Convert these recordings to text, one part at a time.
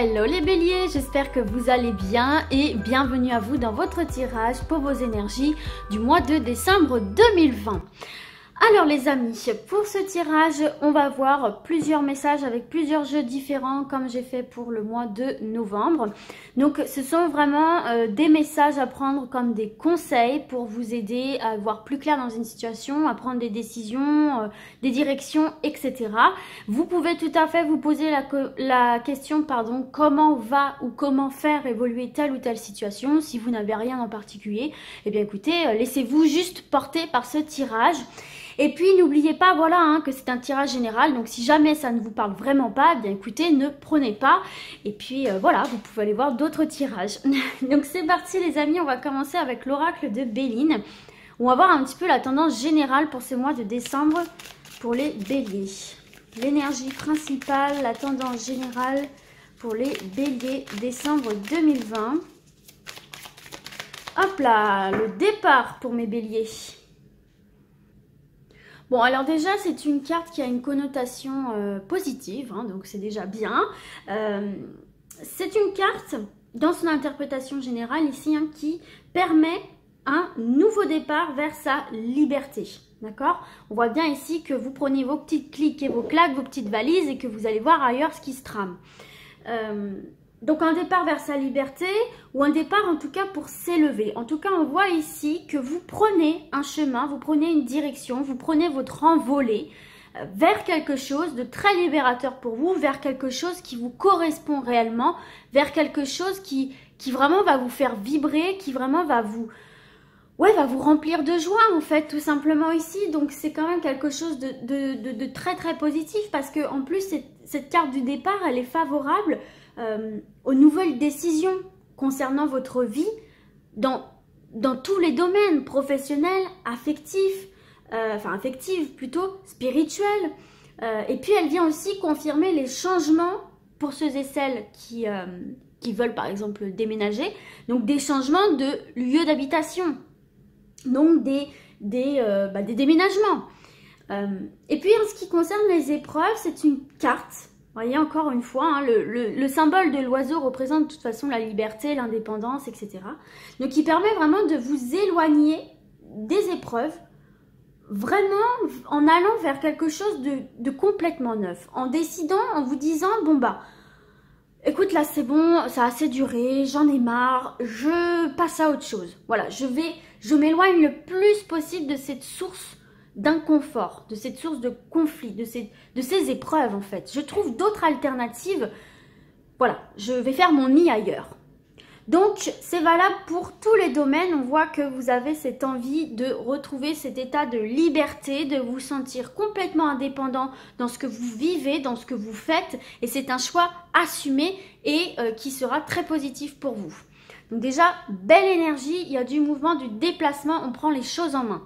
Hello les béliers, j'espère que vous allez bien et bienvenue à vous dans votre tirage pour vos énergies du mois de décembre 2020. Alors les amis, pour ce tirage, on va voir plusieurs messages avec plusieurs jeux différents comme j'ai fait pour le mois de novembre. Donc ce sont vraiment des messages à prendre comme des conseils pour vous aider à voir plus clair dans une situation, à prendre des décisions, des directions, etc. Vous pouvez tout à fait vous poser la question, comment va ou comment faire évoluer telle ou telle situation. Si vous n'avez rien en particulier, eh bien écoutez, laissez-vous juste porter par ce tirage. Et puis n'oubliez pas, que c'est un tirage général, donc si jamais ça ne vous parle vraiment pas, eh bien écoutez, ne prenez pas. Et puis vous pouvez aller voir d'autres tirages. Donc c'est parti les amis, on va commencer avec l'oracle de Béline. On va voir un petit peu la tendance générale pour ce mois de décembre pour les béliers. L'énergie principale, la tendance générale pour les béliers décembre 2020. Hop là, le départ pour mes béliers. Bon, alors déjà, c'est une carte qui a une connotation positive, donc c'est déjà bien. C'est une carte, dans son interprétation générale ici, qui permet un nouveau départ vers sa liberté. D'accord? On voit bien ici que vous prenez vos petites cliques et vos claques, vos petites valises et que vous allez voir ailleurs ce qui se trame. Donc un départ vers sa liberté ou un départ en tout cas pour s'élever. En tout cas on voit ici que vous prenez un chemin, vous prenez une direction, vous prenez votre envolée vers quelque chose de très libérateur pour vous, vers quelque chose qui vous correspond réellement, vers quelque chose qui vraiment va vous faire vibrer, qui vraiment va vous remplir de joie en fait tout simplement ici. Donc c'est quand même quelque chose de très très positif parce que en plus cette carte du départ elle est favorable aux nouvelles décisions concernant votre vie dans tous les domaines professionnels, affectifs, affectifs plutôt, spirituels. Et puis elle vient aussi confirmer les changements pour ceux et celles qui veulent par exemple déménager, donc des changements de lieu d'habitation, donc des déménagements. Et puis en ce qui concerne les épreuves, c'est une carte. Vous voyez, encore une fois, le symbole de l'oiseau représente de toute façon la liberté, l'indépendance, etc. Donc, il permet vraiment de vous éloigner des épreuves, vraiment en allant vers quelque chose de complètement neuf. En décidant, en vous disant, écoute, là c'est bon, ça a assez duré, j'en ai marre, je passe à autre chose. Voilà, je m'éloigne le plus possible de cette source d'inconfort, de cette source de conflit, de ces épreuves en fait. Je trouve d'autres alternatives. Voilà, je vais faire mon nid ailleurs. Donc c'est valable pour tous les domaines. On voit que vous avez cette envie de retrouver cet état de liberté, de vous sentir complètement indépendant dans ce que vous vivez, dans ce que vous faites. Et c'est un choix assumé et qui sera très positif pour vous. Donc déjà, belle énergie, il y a du mouvement, du déplacement, on prend les choses en main.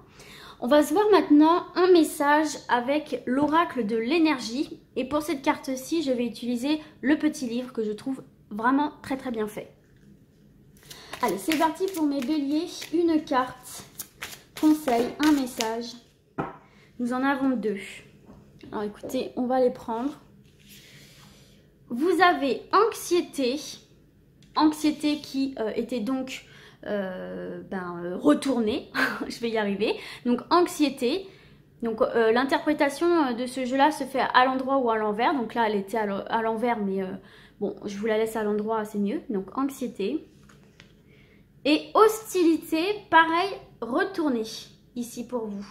On va se voir maintenant un message avec l'oracle de l'énergie. Et pour cette carte-ci, je vais utiliser le petit livre que je trouve vraiment très très bien fait. Allez, c'est parti pour mes béliers. Une carte, conseil, un message. Nous en avons deux. Alors écoutez, on va les prendre. Vous avez anxiété. Anxiété qui était donc... retourner, je vais y arriver. Donc anxiété, donc l'interprétation de ce jeu là se fait à l'endroit ou à l'envers, donc là elle était à l'envers mais bon je vous la laisse à l'endroit, c'est mieux. Donc anxiété et hostilité, pareil, retourner ici pour vous.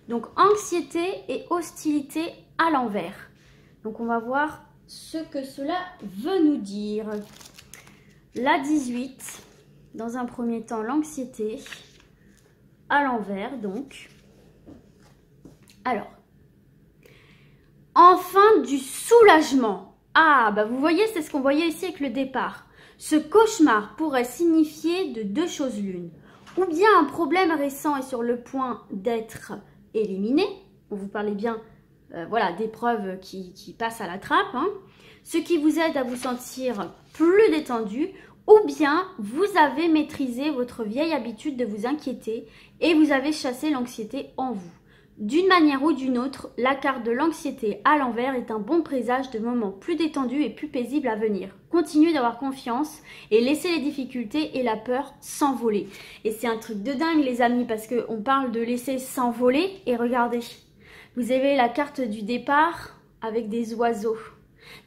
Donc anxiété et hostilité à l'envers. Donc on va voir ce que cela veut nous dire. La 18. Dans un premier temps, l'anxiété à l'envers, donc. Alors, enfin du soulagement. Ah, vous voyez, c'est ce qu'on voyait ici avec le départ. Ce cauchemar pourrait signifier de deux choses l'une. Ou bien un problème récent est sur le point d'être éliminé. On vous parlait bien d'épreuves qui passent à la trappe. Ce qui vous aide à vous sentir plus détendu. Ou bien vous avez maîtrisé votre vieille habitude de vous inquiéter et vous avez chassé l'anxiété en vous. D'une manière ou d'une autre, la carte de l'anxiété à l'envers est un bon présage de moments plus détendus et plus paisibles à venir. Continuez d'avoir confiance et laissez les difficultés et la peur s'envoler. Et c'est un truc de dingue les amis, parce qu'on parle de laisser s'envoler et regardez, vous avez la carte du départ avec des oiseaux.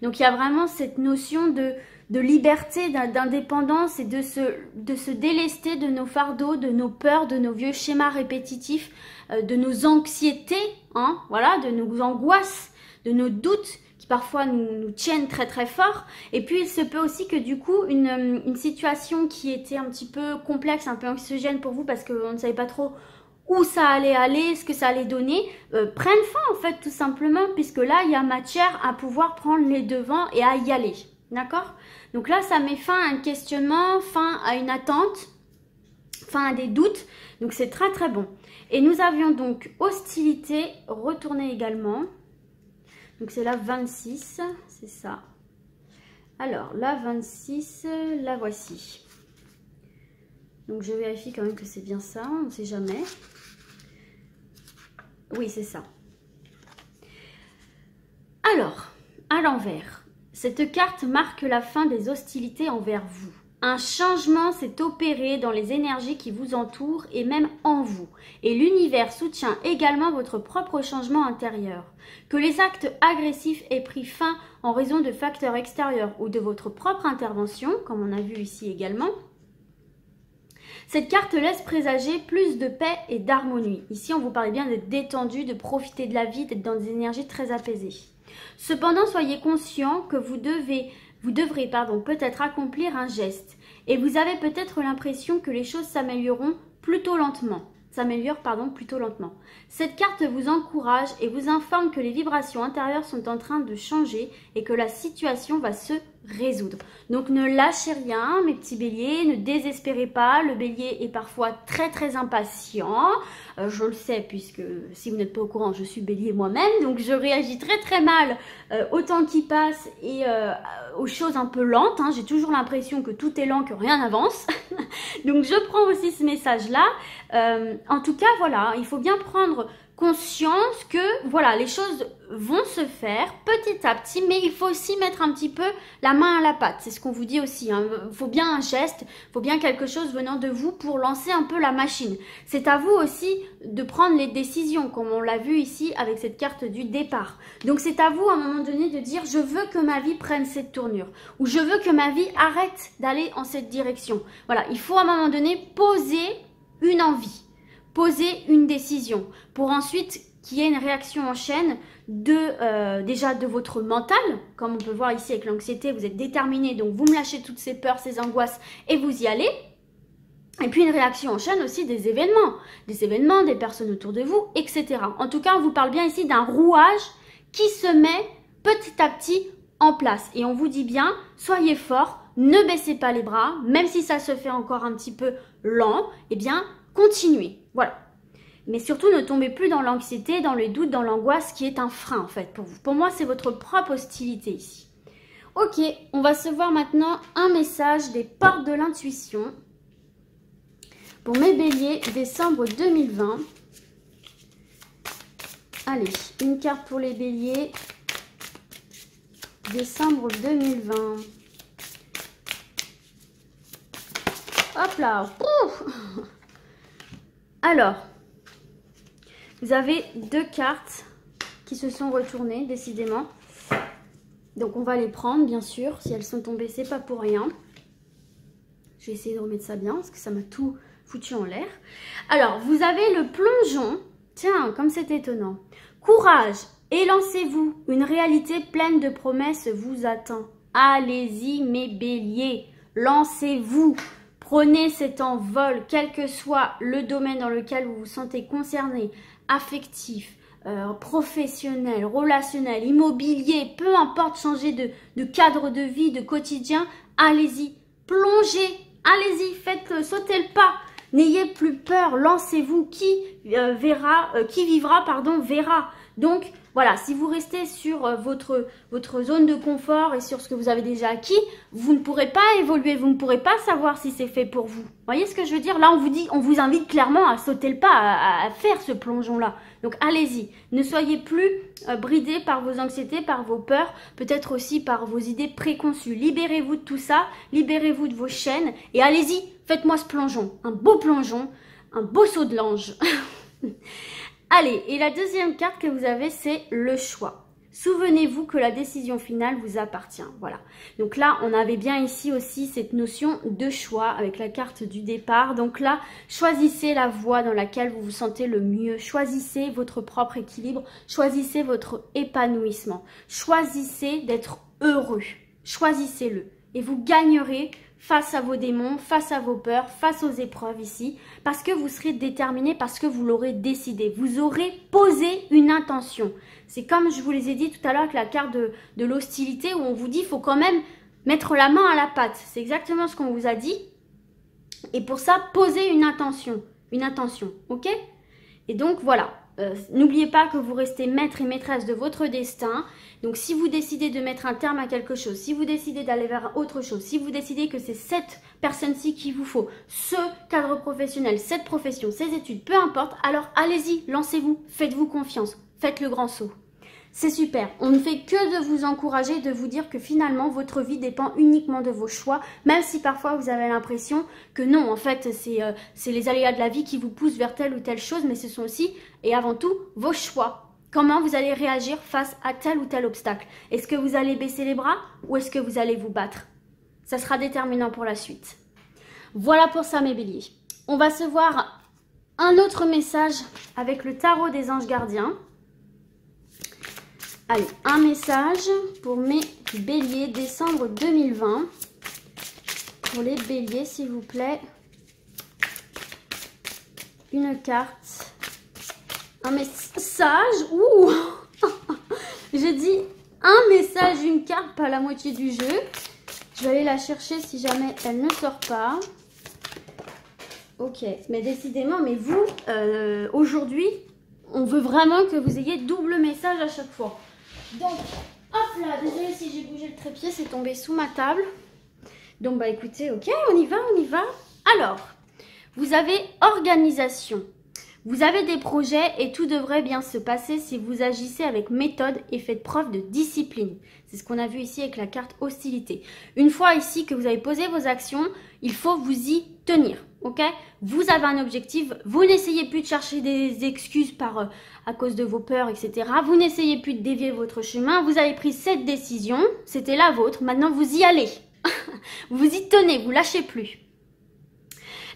Donc il y a vraiment cette notion de liberté, d'indépendance et de se délester de nos fardeaux, de nos peurs, de nos vieux schémas répétitifs, de nos anxiétés, hein, voilà, de nos angoisses, de nos doutes qui parfois nous tiennent très très fort. Et puis il se peut aussi que du coup une situation qui était un petit peu complexe, un peu anxiogène pour vous parce qu'on ne savait pas trop où ça allait aller, ce que ça allait donner, prenne fin en fait tout simplement, puisque là il y a matière à pouvoir prendre les devants et à y aller, d'accord? Donc là ça met fin à un questionnement, fin à une attente, fin à des doutes, donc c'est très très bon. Et nous avions donc hostilité retournée également, donc c'est la 26, c'est ça. Alors la 26, la voici. Donc je vérifie quand même que c'est bien ça, on ne sait jamais. Oui, c'est ça. Alors, à l'envers, cette carte marque la fin des hostilités envers vous. Un changement s'est opéré dans les énergies qui vous entourent et même en vous. Et l'univers soutient également votre propre changement intérieur. Que les actes agressifs aient pris fin en raison de facteurs extérieurs ou de votre propre intervention, comme on a vu ici également, cette carte laisse présager plus de paix et d'harmonie. Ici, on vous parlait bien d'être détendu, de profiter de la vie, d'être dans des énergies très apaisées. Cependant, soyez conscient que vous devrez peut-être accomplir un geste. Et vous avez peut-être l'impression que les choses s'amélioreront plutôt lentement. Cette carte vous encourage et vous informe que les vibrations intérieures sont en train de changer et que la situation va se résoudre. Donc ne lâchez rien mes petits béliers, ne désespérez pas, le bélier est parfois très très impatient, je le sais puisque si vous n'êtes pas au courant je suis bélier moi-même, donc je réagis très très mal au temps qui passe et aux choses un peu lentes, hein. J'ai toujours l'impression que tout est lent, que rien n'avance, donc je prends aussi ce message là, en tout cas voilà, il faut bien prendre conscience que voilà, les choses vont se faire petit à petit, mais il faut aussi mettre un petit peu la main à la pâte, c'est ce qu'on vous dit aussi, hein. Il faut bien un geste, il faut bien quelque chose venant de vous pour lancer un peu la machine. C'est à vous aussi de prendre les décisions, comme on l'a vu ici avec cette carte du départ. Donc c'est à vous à un moment donné de dire je veux que ma vie prenne cette tournure, ou je veux que ma vie arrête d'aller en cette direction. Voilà, il faut à un moment donné poser une envie, poser une décision pour ensuite qu'il y ait une réaction en chaîne déjà de votre mental, comme on peut voir ici avec l'anxiété, vous êtes déterminé, donc vous me lâchez toutes ces peurs, ces angoisses et vous y allez. Et puis une réaction en chaîne aussi des événements, des personnes autour de vous, etc. En tout cas, on vous parle bien ici d'un rouage qui se met petit à petit en place. Et on vous dit bien, soyez forts, ne baissez pas les bras, même si ça se fait encore un petit peu lent, eh bien, continuez. Voilà. Mais surtout, ne tombez plus dans l'anxiété, dans le doute, dans l'angoisse qui est un frein en fait pour vous. Pour moi, c'est votre propre hostilité ici. Ok, on va se voir maintenant un message des portes de l'intuition. Pour mes béliers, décembre 2020. Allez, une carte pour les béliers. Décembre 2020. Hop là. Ouf. Alors, vous avez deux cartes qui se sont retournées, décidément. Donc, on va les prendre, bien sûr. Si elles sont tombées, c'est pas pour rien. Je vais essayer de remettre ça bien, parce que ça m'a tout foutu en l'air. Alors, vous avez le plongeon. Tiens, comme c'est étonnant. Courage, élancez-vous. Une réalité pleine de promesses vous attend. Allez-y, mes béliers. Lancez-vous. Prenez cet envol, quel que soit le domaine dans lequel vous vous sentez concerné, affectif, professionnel, relationnel, immobilier, peu importe, changer de cadre de vie, de quotidien, allez-y, plongez, allez-y, faites sauter le pas. N'ayez plus peur, lancez-vous. Qui vivra, verra. Donc, voilà, si vous restez sur votre zone de confort et sur ce que vous avez déjà acquis, vous ne pourrez pas évoluer, vous ne pourrez pas savoir si c'est fait pour vous. Vous voyez ce que je veux dire? Là, on vous invite clairement à sauter le pas, à faire ce plongeon-là. Donc, allez-y. Ne soyez plus bridés par vos anxiétés, par vos peurs, peut-être aussi par vos idées préconçues. Libérez-vous de tout ça, libérez-vous de vos chaînes et allez-y, faites-moi ce plongeon. Un beau saut de l'ange. Allez, et la deuxième carte que vous avez, c'est le choix. Souvenez-vous que la décision finale vous appartient. Voilà. Donc là, on avait bien ici aussi cette notion de choix avec la carte du départ. Donc là, choisissez la voie dans laquelle vous vous sentez le mieux. Choisissez votre propre équilibre. Choisissez votre épanouissement. Choisissez d'être heureux. Choisissez-le. Et vous gagnerez face à vos démons, face à vos peurs, face aux épreuves ici, parce que vous serez déterminé, parce que vous l'aurez décidé. Vous aurez posé une intention. C'est comme je vous les ai dit tout à l'heure avec la carte de l'hostilité où on vous dit qu'il faut quand même mettre la main à la pâte. C'est exactement ce qu'on vous a dit. Et pour ça, posez une intention. Une intention, ok? Et donc voilà. N'oubliez pas que vous restez maître et maîtresse de votre destin. Donc si vous décidez de mettre un terme à quelque chose, si vous décidez d'aller vers autre chose, si vous décidez que c'est cette personne-ci qu'il vous faut, ce cadre professionnel, cette profession, ces études, peu importe, alors allez-y, lancez-vous, faites-vous confiance, faites le grand saut. C'est super, on ne fait que de vous encourager, de vous dire que finalement votre vie dépend uniquement de vos choix, même si parfois vous avez l'impression que non, en fait c'est les aléas de la vie qui vous poussent vers telle ou telle chose, mais ce sont aussi et avant tout vos choix. Comment vous allez réagir face à tel ou tel obstacle? Est-ce que vous allez baisser les bras ou est-ce que vous allez vous battre? Ça sera déterminant pour la suite. Voilà pour ça mes béliers. On va se voir un autre message avec le tarot des anges gardiens. Allez, un message pour mes béliers, décembre 2020. Pour les béliers, s'il vous plaît. Une carte. Un message. Ouh. J'ai dit un message, une carte, pas la moitié du jeu. Je vais aller la chercher si jamais elle ne sort pas. Ok, mais décidément, mais vous, aujourd'hui, on veut vraiment que vous ayez double message à chaque fois. Donc, hop là, désolée si j'ai bougé le trépied, c'est tombé sous ma table. Donc, bah écoutez, ok, on y va, on y va. Alors, vous avez organisation. Vous avez des projets et tout devrait bien se passer si vous agissez avec méthode et faites preuve de discipline. C'est ce qu'on a vu ici avec la carte hostilité. Une fois ici que vous avez posé vos actions, il faut vous y tenir. Ok? Vous avez un objectif, vous n'essayez plus de chercher des excuses à cause de vos peurs, etc. Vous n'essayez plus de dévier votre chemin. Vous avez pris cette décision, c'était la vôtre. Maintenant, vous y allez. Vous y tenez, vous lâchez plus.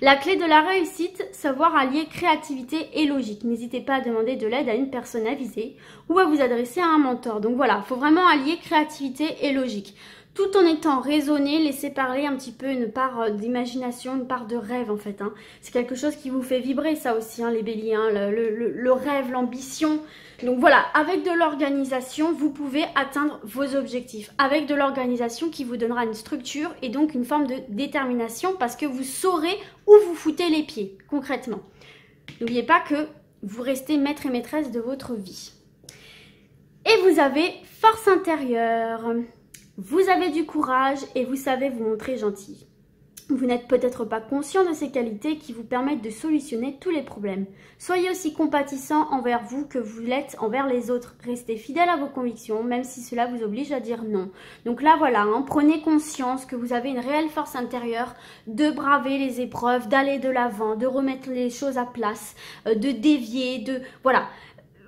La clé de la réussite, savoir allier créativité et logique. N'hésitez pas à demander de l'aide à une personne avisée ou à vous adresser à un mentor. Donc voilà, il faut vraiment allier créativité et logique. Tout en étant raisonné, laissez parler un petit peu une part d'imagination, une part de rêve en fait. Hein. C'est quelque chose qui vous fait vibrer ça aussi, hein, les béliers, hein, le rêve, l'ambition. Donc voilà, avec de l'organisation, vous pouvez atteindre vos objectifs. Avec de l'organisation qui vous donnera une structure et donc une forme de détermination parce que vous saurez où vous foutez les pieds, concrètement. N'oubliez pas que vous restez maître et maîtresse de votre vie. Et vous avez force intérieure. Vous avez du courage et vous savez vous montrer gentil. Vous n'êtes peut-être pas conscient de ces qualités qui vous permettent de solutionner tous les problèmes. Soyez aussi compatissant envers vous que vous l'êtes envers les autres. Restez fidèle à vos convictions, même si cela vous oblige à dire non. Donc là, voilà, hein, prenez conscience que vous avez une réelle force intérieure de braver les épreuves, d'aller de l'avant, de remettre les choses à place, de dévier, voilà.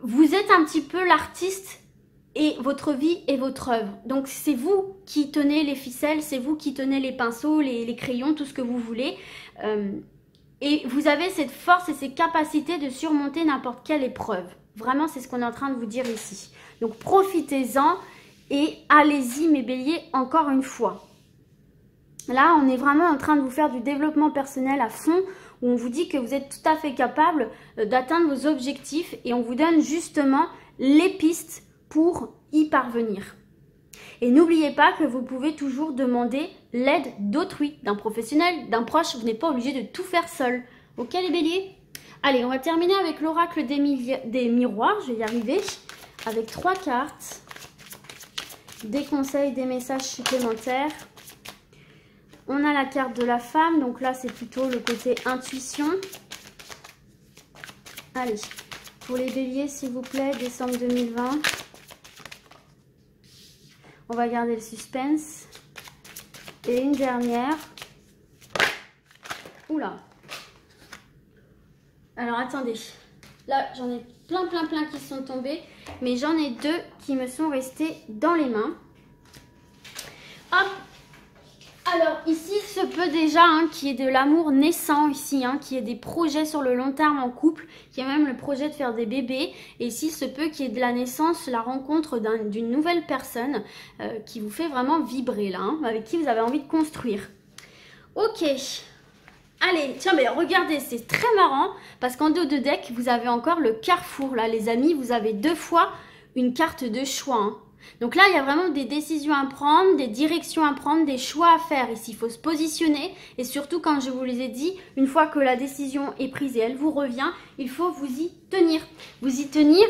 Vous êtes un petit peu l'artiste et votre vie est votre œuvre. Donc c'est vous qui tenez les ficelles, c'est vous qui tenez les pinceaux, les crayons, tout ce que vous voulez. Et vous avez cette force et ces capacités de surmonter n'importe quelle épreuve. Vraiment, c'est ce qu'on est en train de vous dire ici. Donc profitez-en et allez-y mes béliers encore une fois. Là, on est vraiment en train de vous faire du développement personnel à fond, où on vous dit que vous êtes tout à fait capable d'atteindre vos objectifs et on vous donne justement les pistes pour y parvenir. Et n'oubliez pas que vous pouvez toujours demander l'aide d'autrui, d'un professionnel, d'un proche. Vous n'êtes pas obligé de tout faire seul. Ok les béliers? Allez, on va terminer avec l'oracle des miroirs, je vais y arriver, avec 3 cartes, des conseils, des messages supplémentaires. On a la carte de la femme, donc là c'est plutôt le côté intuition. Allez, pour les béliers s'il vous plaît, décembre 2020. On va garder le suspense. Et une dernière. Oula. Alors attendez, là j'en ai plein qui sont tombés, mais j'en ai 2 qui me sont restés dans les mains. Hop. Alors ici, il se peut déjà qu'il y ait de l'amour naissant ici, qu'il y ait des projets sur le long terme en couple, qu'il y ait même le projet de faire des bébés. Et ici, il se peut qu'il y ait de la naissance, la rencontre d'une nouvelle personne qui vous fait vraiment vibrer là, avec qui vous avez envie de construire. Ok. Allez, tiens, mais regardez, c'est très marrant parce qu'en dos de deck, vous avez encore le carrefour. Là, les amis, vous avez 2 fois une carte de choix. Donc là, il y a vraiment des décisions à prendre, des directions à prendre, des choix à faire. Ici, il faut se positionner. Et surtout, comme je vous les ai dit, une fois que la décision est prise et elle vous revient, il faut vous y tenir. Vous y tenir.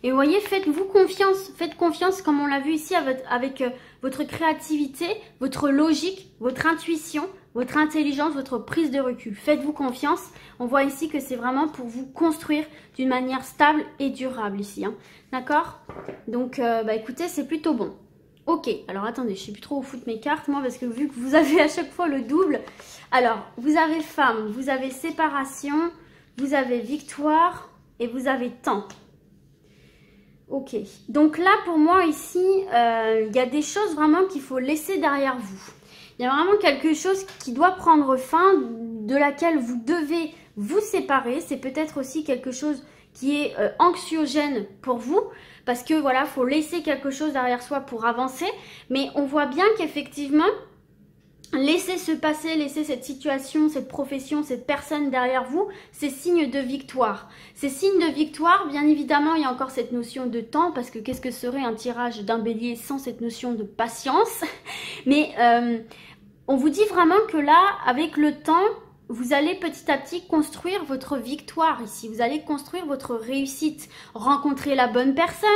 Et vous voyez, faites-vous confiance. Faites confiance, comme on l'a vu ici, avec votre créativité, votre logique, votre intuition, votre intelligence, votre prise de recul. Faites-vous confiance. On voit ici que c'est vraiment pour vous construire d'une manière stable et durable ici. D'accord? Donc, écoutez, c'est plutôt bon. Ok, alors attendez, je ne sais plus trop où foutre mes cartes, moi, parce que vu que vous avez à chaque fois le double. Alors, vous avez femme, vous avez séparation, vous avez victoire et vous avez temps. Ok, donc là pour moi ici, il y a des choses vraiment qu'il faut laisser derrière vous. Il y a vraiment quelque chose qui doit prendre fin, de laquelle vous devez vous séparer. C'est peut-être aussi quelque chose qui est anxiogène pour vous, parce que voilà, il faut laisser quelque chose derrière soi pour avancer. Mais on voit bien qu'effectivement, laissez se passer, laissez cette situation, cette profession, cette personne derrière vous, c'est signe de victoire. C'est signe de victoire, bien évidemment, il y a encore cette notion de temps, parce que qu'est-ce que serait un tirage d'un bélier sans cette notion de patience? Mais on vous dit vraiment que là, avec le temps, vous allez petit à petit construire votre victoire ici. Vous allez construire votre réussite. Rencontrer la bonne personne,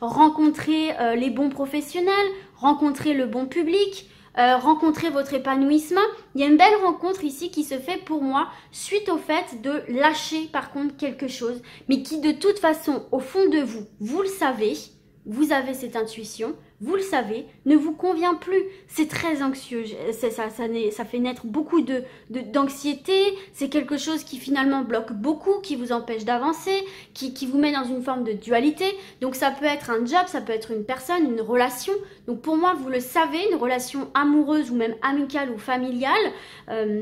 rencontrer les bons professionnels, rencontrer le bon public, rencontrer votre épanouissement. Il y a une belle rencontre ici qui se fait pour moi suite au fait de lâcher par contre quelque chose, mais qui de toute façon au fond de vous, vous le savez, vous avez cette intuition, vous le savez, ne vous convient plus. C'est très anxieux, ça fait naître beaucoup d'anxiété, c'est quelque chose qui finalement bloque beaucoup, qui vous empêche d'avancer, qui vous met dans une forme de dualité. Donc ça peut être un job, ça peut être une personne, une relation. Donc pour moi, vous le savez, une relation amoureuse ou même amicale ou familiale,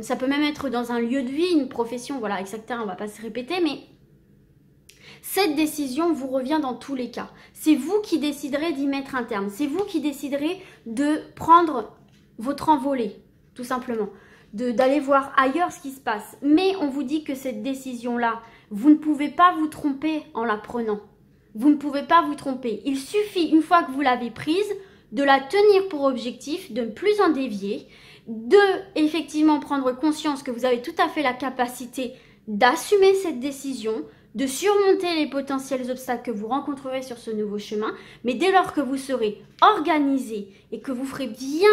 ça peut même être dans un lieu de vie, une profession, voilà, etc. On ne va pas se répéter, mais cette décision vous revient dans tous les cas. C'est vous qui déciderez d'y mettre un terme. C'est vous qui déciderez de prendre votre envolée, tout simplement. D'aller voir ailleurs ce qui se passe. Mais on vous dit que cette décision-là, vous ne pouvez pas vous tromper en la prenant. Vous ne pouvez pas vous tromper. Il suffit, une fois que vous l'avez prise, de la tenir pour objectif, de ne plus en dévier, de effectivement prendre conscience que vous avez tout à fait la capacité d'assumer cette décision, de surmonter les potentiels obstacles que vous rencontrerez sur ce nouveau chemin. Mais dès lors que vous serez organisé et que vous ferez bien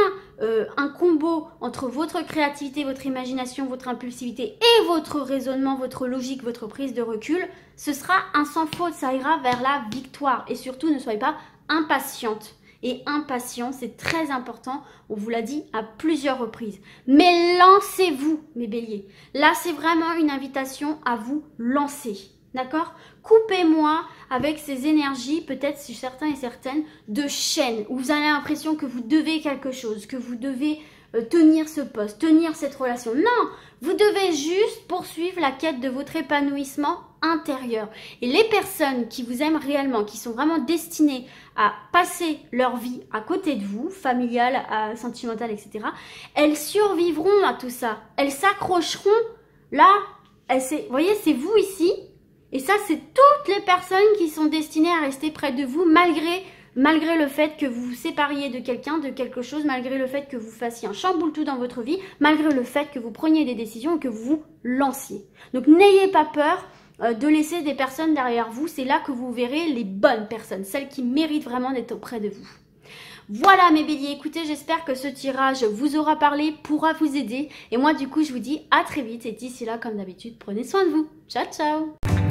un combo entre votre créativité, votre imagination, votre impulsivité et votre raisonnement, votre logique, votre prise de recul, ce sera un sans faute, ça ira vers la victoire. Et surtout, ne soyez pas impatiente. Et impatient, c'est très important, on vous l'a dit à plusieurs reprises. Mais lancez-vous, mes béliers. Là, c'est vraiment une invitation à vous lancer. D'accord? Coupez-moi avec ces énergies, peut-être si certains et certaines, de chaîne, où vous avez l'impression que vous devez quelque chose, que vous devez tenir ce poste, tenir cette relation. Non, vous devez juste poursuivre la quête de votre épanouissement intérieur. Et les personnes qui vous aiment réellement, qui sont vraiment destinées à passer leur vie à côté de vous, familiale, sentimentale, etc., elles survivront à tout ça. Elles s'accrocheront. Là, vous voyez, c'est vous ici. Et ça, c'est toutes les personnes qui sont destinées à rester près de vous malgré malgré le fait que vous vous sépariez de quelqu'un, de quelque chose, malgré le fait que vous fassiez un chamboule-tout dans votre vie, malgré le fait que vous preniez des décisions et que vous vous lanciez. Donc n'ayez pas peur de laisser des personnes derrière vous, c'est là que vous verrez les bonnes personnes, celles qui méritent vraiment d'être auprès de vous. Voilà mes béliers, écoutez, j'espère que ce tirage vous aura parlé, pourra vous aider. Et moi du coup, je vous dis à très vite et d'ici là, comme d'habitude, prenez soin de vous. Ciao, ciao!